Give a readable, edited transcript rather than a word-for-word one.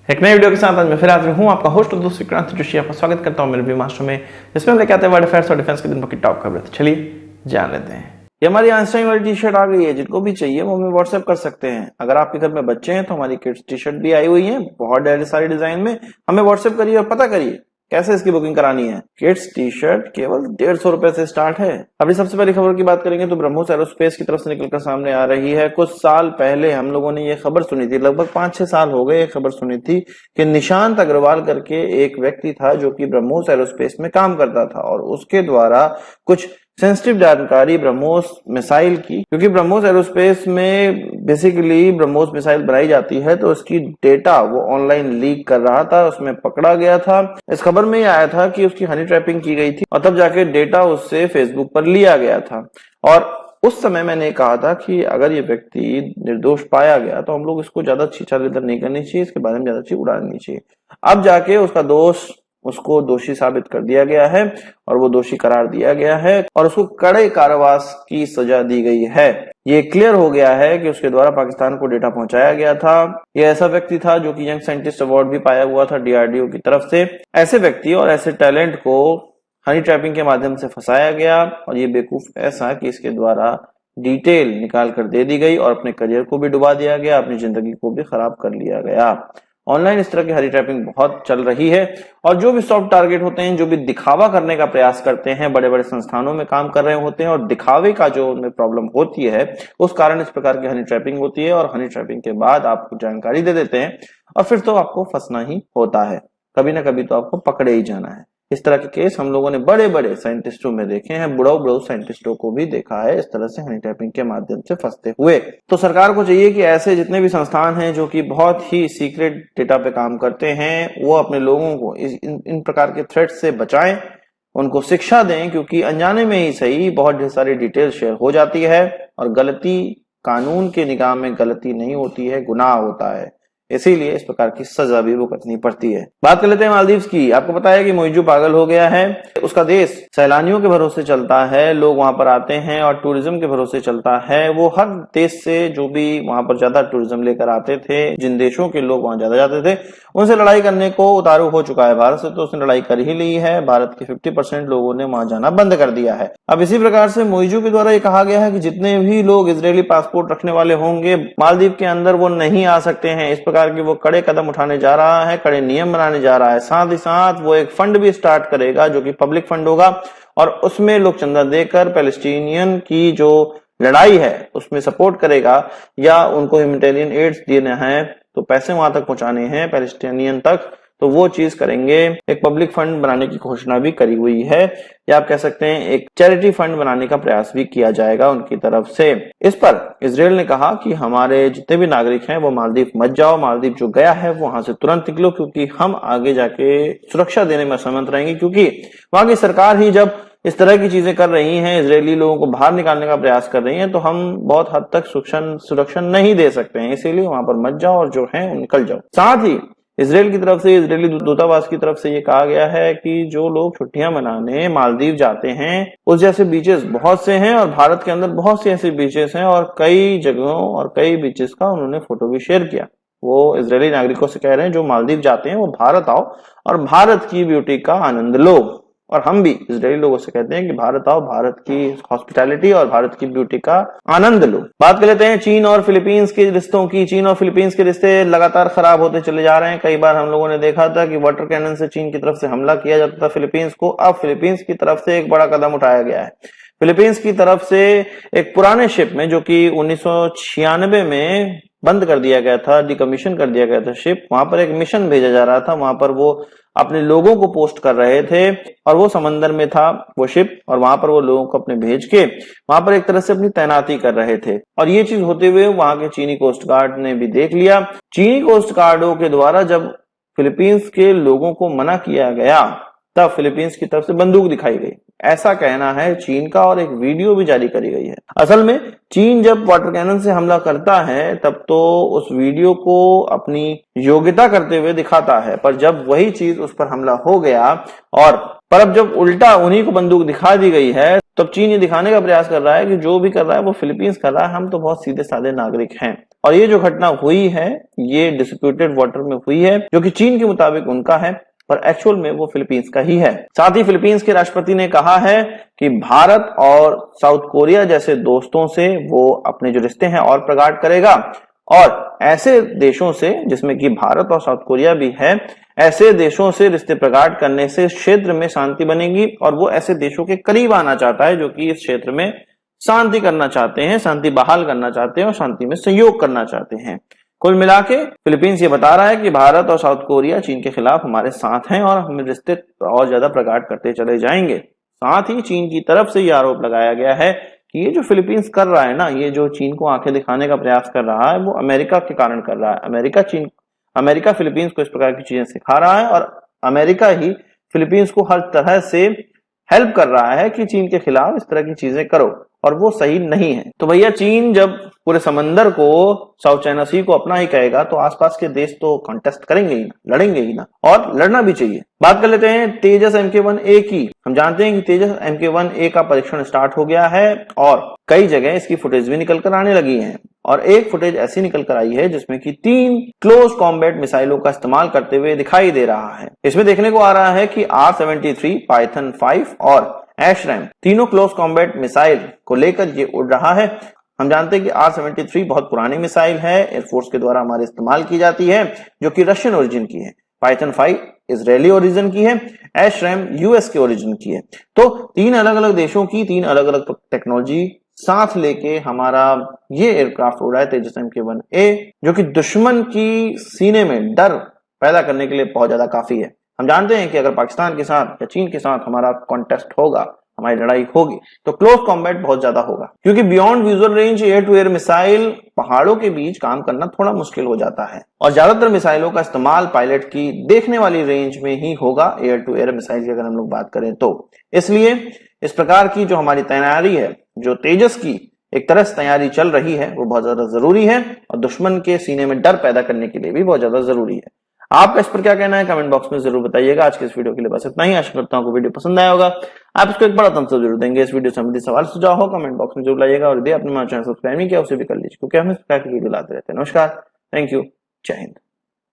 एक नई वीडियो के साथ आज मैं फिर हाजिर हूँ, आपका होस्ट और दोस्त विक्रांत जोशी। आपका स्वागत करता हूँ मेरे रिव्यू मास्टर में, जिसमें हम लेके आते हैं वर्ल्ड अफेयर्स और डिफेंस के दिन भर की टॉप खबरें। तो चलिए जान लेते हैं। ये हमारी आइंस्टाइन वाली टी शर्ट आ गई है, जिनको भी चाहिए वो हमें व्हाट्सएप कर सकते हैं। अगर आपके घर में बच्चे हैं तो हमारी किड्स टी शर्ट भी आई हुई है, बहुत ढेर सारी डिजाइन में। हमें व्हाट्सएप करिए और पता करिए कैसे इसकी बुकिंग करानी है। किड्स टी शर्ट केवल 150 रुपए से स्टार्ट है। अभी सबसे पहली खबर की बात करेंगे तो ब्रह्मोस एरोस्पेस की तरफ से निकलकर सामने आ रही है। कुछ साल पहले हम लोगों ने ये खबर सुनी थी, लगभग 5-6 साल हो गए ये खबर सुनी थी कि निशांत अग्रवाल करके एक व्यक्ति था जो कि ब्रह्मोस एरोस्पेस में काम करता था और उसके द्वारा कुछ सेंसिटिव जानकारी ब्रह्मोस मिसाइल की, क्योंकि ब्रह्मोस एरोस्पेस में बेसिकली ब्रह्मोस मिसाइल बनाई जाती है तो उसकी डेटा वो ऑनलाइन लीक कर रहा था, उसमें पकड़ा गया था। इस खबर में ये आया था कि उसकी हनी ट्रैपिंग की गई थी और तब जाके डेटा उससे फेसबुक पर लिया गया था। और उस समय मैंने कहा था कि अगर ये व्यक्ति निर्दोष पाया गया तो हम लोग इसको ज्यादा छीछा लेदर नहीं करनी चाहिए, इसके बारे में ज्यादा चीज उड़ानी चाहिए। अब जाके उसको दोषी साबित कर दिया गया है और वो दोषी करार दिया गया है और उसको कड़े कारावास की सजा दी गई है। ये क्लियर हो गया है कि उसके द्वारा पाकिस्तान को डेटा पहुंचाया गया था। ये ऐसा व्यक्ति था जो कि यंग साइंटिस्ट अवार्ड भी पाया हुआ था डीआरडीओ की तरफ से। ऐसे व्यक्ति और ऐसे टैलेंट को हनी ट्रैपिंग के माध्यम से फंसाया गया और ये बेवकूफ ऐसा कि इसके द्वारा डिटेल निकाल कर दे दी गई और अपने करियर को भी डुबा दिया गया, अपनी जिंदगी को भी खराब कर लिया गया। ऑनलाइन इस तरह की हनी ट्रैपिंग बहुत चल रही है और जो भी सॉफ्ट टारगेट होते हैं, जो भी दिखावा करने का प्रयास करते हैं, बड़े बड़े संस्थानों में काम कर रहे होते हैं और दिखावे का जो उनमें प्रॉब्लम होती है उस कारण इस प्रकार की हनी ट्रैपिंग होती है और हनी ट्रैपिंग के बाद आपको जानकारी दे देते हैं और फिर तो आपको फंसना ही होता है, कभी ना कभी तो आपको पकड़े ही जाना है। इस तरह के केस हम लोगों ने बड़े बड़े साइंटिस्टों में देखे हैं, बुढ़ाऊ साइंटिस्टों को भी देखा है इस तरह से हनी ट्रैपिंग के माध्यम से फंसते हुए। तो सरकार को चाहिए कि ऐसे जितने भी संस्थान हैं जो कि बहुत ही सीक्रेट डेटा पे काम करते हैं, वो अपने लोगों को इन प्रकार के थ्रेट से बचाएं, उनको शिक्षा दें, क्योंकि अनजाने में ही सही बहुत ढेर सारी डिटेल शेयर हो जाती है और गलती कानून के निगाह में गलती नहीं होती है, गुनाह होता है, इसीलिए इस प्रकार की सजा भी भुगतनी पड़ती है। बात कर लेते हैं मालदीव्स की। आपको पता है कि मोइजू पागल हो गया है। उसका देश सैलानियों के भरोसे चलता है, लोग वहां पर आते हैं और टूरिज्म के भरोसे चलता है। वो हर देश से जो भी वहां पर ज्यादा टूरिज्म लेकर आते थे, जिन देशों के लोग वहां ज्यादा जाते थे, उनसे लड़ाई करने को उतारू हो चुका है। भारत से तो उसने लड़ाई कर ही ली है, भारत के 50% लोगों ने वहां जाना बंद कर दिया है। अब इसी प्रकार से मोइजू के द्वारा ये कहा गया है कि जितने भी लोग इजरायली पासपोर्ट रखने वाले होंगे मालदीव के अंदर वो नहीं आ सकते हैं। इस प्रकार की वो कड़े कदम उठाने जा रहा है, कड़े नियम बनाने जा रहा है। साथ ही साथ वो एक फंड भी स्टार्ट करेगा जो कि पब्लिक फंड होगा और उसमें लोग चंदा देकर पैलेस्टीनियन की जो लड़ाई है उसमें सपोर्ट करेगा, या उनको ह्यूमैनिटेरियन एड्स देना है तो पैसे वहां तक पहुंचाने हैं पैलेस्टीनियन तक, तो वो चीज करेंगे। एक पब्लिक फंड बनाने की घोषणा भी करी हुई है, या आप कह सकते हैं एक चैरिटी फंड बनाने का प्रयास भी किया जाएगा उनकी तरफ से। इस पर इजराइल ने कहा कि हमारे जितने भी नागरिक हैं वो मालदीव मत जाओ, मालदीव जो गया है वो वहां से तुरंत निकलो, क्योंकि हम आगे जाके सुरक्षा देने में असमर्थ रहेंगे, क्योंकि वहां की सरकार ही जब इस तरह की चीजें कर रही हैं, इजरायली लोगों को बाहर निकालने का प्रयास कर रही हैं, तो हम बहुत हद तक सुरक्षा नहीं दे सकते हैं। इसीलिए वहां पर मत जाओ और जो है निकल जाओ। साथ ही इजराइल की तरफ से, इजरायली दूतावास की तरफ से ये कहा गया है कि जो लोग छुट्टियां मनाने मालदीव जाते हैं उस जैसे बीचेस बहुत से हैं और भारत के अंदर बहुत से ऐसे बीचेस हैं और कई जगहों और कई बीचेस का उन्होंने फोटो भी शेयर किया। वो इजरायली नागरिकों से कह रहे हैं जो मालदीव जाते हैं वो भारत आओ और भारत की ब्यूटी का आनंद लो। और हम भी इजरायली लोगों से कहते हैं कि भारत आओ, भारत की हॉस्पिटैलिटी और भारत की ब्यूटी का आनंद लो। बात कर लेते हैं चीन और फिलीपींस के रिश्तों की। चीन और फिलीपींस के रिश्ते लगातार खराब होते चले जा रहे हैं। कई बार हम लोगों ने देखा था कि वाटर कैनन से चीन की तरफ से हमला किया जाता था फिलीपींस को। अब फिलीपींस की तरफ से एक बड़ा कदम उठाया गया है। फिलीपींस की तरफ से एक पुराने शिप में, जो कि 1996 में बंद कर दिया गया था, डिकमीशन कर दिया गया था शिप, वहां पर एक मिशन भेजा जा रहा था। वहां पर वो अपने लोगों को पोस्ट कर रहे थे और वो समंदर में था वो शिप, और वहां पर वो लोगों को अपने भेज के वहां पर एक तरह से अपनी तैनाती कर रहे थे। और ये चीज होते हुए वहां के चीनी कोस्ट गार्ड ने भी देख लिया। चीनी कोस्ट गार्डों के द्वारा जब फिलीपींस के लोगों को मना किया गया तब फिलीपींस की तरफ से बंदूक दिखाई गई, ऐसा कहना है चीन का, और एक वीडियो भी जारी करी गई है। असल में चीन जब वाटर कैनन से हमला करता है तब तो उस वीडियो को अपनी योग्यता करते हुए दिखाता है, पर जब वही चीज उस पर हमला हो गया पर अब जब उल्टा उन्हीं को बंदूक दिखा दी गई है, तब चीन ये दिखाने का प्रयास कर रहा है कि जो भी कर रहा है वो फिलीपींस कर रहा है, हम तो बहुत सीधे साधे नागरिक हैं। और ये जो घटना हुई है ये डिस्प्यूटेड वाटर में हुई है, जो कि चीन के मुताबिक उनका है पर एक्चुअल में वो फिलीपींस का ही है। साथ ही फिलीपींस के राष्ट्रपति ने कहा है कि भारत और साउथ कोरिया जैसे दोस्तों से वो अपने जो रिश्ते हैं और प्रगाढ़ करेगा, और ऐसे देशों से जिसमें कि भारत और साउथ कोरिया भी है, ऐसे देशों से रिश्ते प्रगाढ़ करने से क्षेत्र में शांति बनेगी और वो ऐसे देशों के करीब आना चाहता है जो कि इस क्षेत्र में शांति करना चाहते हैं, शांति बहाल करना चाहते हैं और शांति में सहयोग करना चाहते हैं। कुल मिला के फिलीपींस ये बता रहा है कि भारत और साउथ कोरिया चीन के खिलाफ हमारे साथ हैं और हम रिश्ते और ज्यादा प्रगाढ़ करते चले जाएंगे। साथ ही चीन की तरफ से यह आरोप लगाया गया है कि ये जो फिलीपींस कर रहा है ना, ये जो चीन को आंखें दिखाने का प्रयास कर रहा है वो अमेरिका के कारण कर रहा है। अमेरिका फिलीपींस को इस प्रकार की चीजें सिखा रहा है और अमेरिका ही फिलीपींस को हर तरह से हेल्प कर रहा है कि चीन के खिलाफ इस तरह की चीजें करो, और वो सही नहीं है। तो भैया चीन जब पूरे समंदर को, साउथ चाइना सी को अपना ही कहेगा तो आसपास के देश तो कॉन्टेस्ट करेंगे ही ना, लड़ेंगे ही ना, और लड़ना भी चाहिए। बात कर लेते हैं तेजस MK1A की। हम जानते हैं कि तेजस MK1A का परीक्षण स्टार्ट हो गया है और कई जगह इसकी फुटेज भी निकल कर आने लगी है, और एक फुटेज ऐसी निकल कर आई है जिसमें कि 3 क्लोज कॉम्बैट मिसाइलों का इस्तेमाल करते हुए दिखाई दे रहा है। इसमें देखने को आ रहा है कि R-73, पाइथन 5 और एशरैम तीनों क्लोज कॉम्बैट मिसाइल को लेकर ये उड़ रहा है। हम जानते हैं कि R-73 बहुत पुरानी मिसाइल है, एयरफोर्स के द्वारा हमारे इस्तेमाल की जाती है, जो कि रशियन ओरिजिन की है। पाइथन 5 इजरायली ओरिजिन की है, एशरैम US के ओरिजिन की है। तो 3 अलग अलग देशों की 3 अलग अलग टेक्नोलॉजी साथ लेके हमारा ये एयरक्राफ्ट उड़ा है तेजस MK1A, जो कि दुश्मन की सीने में डर पैदा करने के लिए बहुत ज्यादा काफी है। हम जानते हैं कि अगर पाकिस्तान के साथ या चीन के साथ हमारा कॉन्टेस्ट होगा, हमारी लड़ाई होगी, तो क्लोज कॉम्बैट बहुत ज्यादा होगा, क्योंकि beyond visual range air to air missile पहाड़ों के बीच काम करना थोड़ा मुश्किल हो जाता है, और ज्यादातर मिसाइलों का इस्तेमाल पायलट की देखने वाली रेंज में ही होगा, एयर टू एयर मिसाइल की अगर हम लोग बात करें तो। इसलिए इस प्रकार की जो हमारी तैयारी है, जो तेजस की एक तरह से तैयारी चल रही है, वो बहुत ज्यादा जरूरी है और दुश्मन के सीने में डर पैदा करने के लिए भी बहुत ज्यादा जरूरी है। आपका इस पर क्या कहना है कमेंट बॉक्स में जरूर बताइएगा। आज के इस वीडियो के लिए बस इतना ही। आशा करता हूं आपको वीडियो पसंद आया होगा। आप इसको एक बड़ा thumbs up जरूर देंगे। इस वीडियो से संबंधित सवाल सुझाव हो कमेंट बॉक्स में जरूर लाइएगा, और यदि आपने हमारा चैनल सब्सक्राइब नहीं किया उसे भी कर लीजिए, क्योंकि हम इस प्रकार की वीडियो लाते रहते हैं। नमस्कार, थैंक यू, जय हिंद।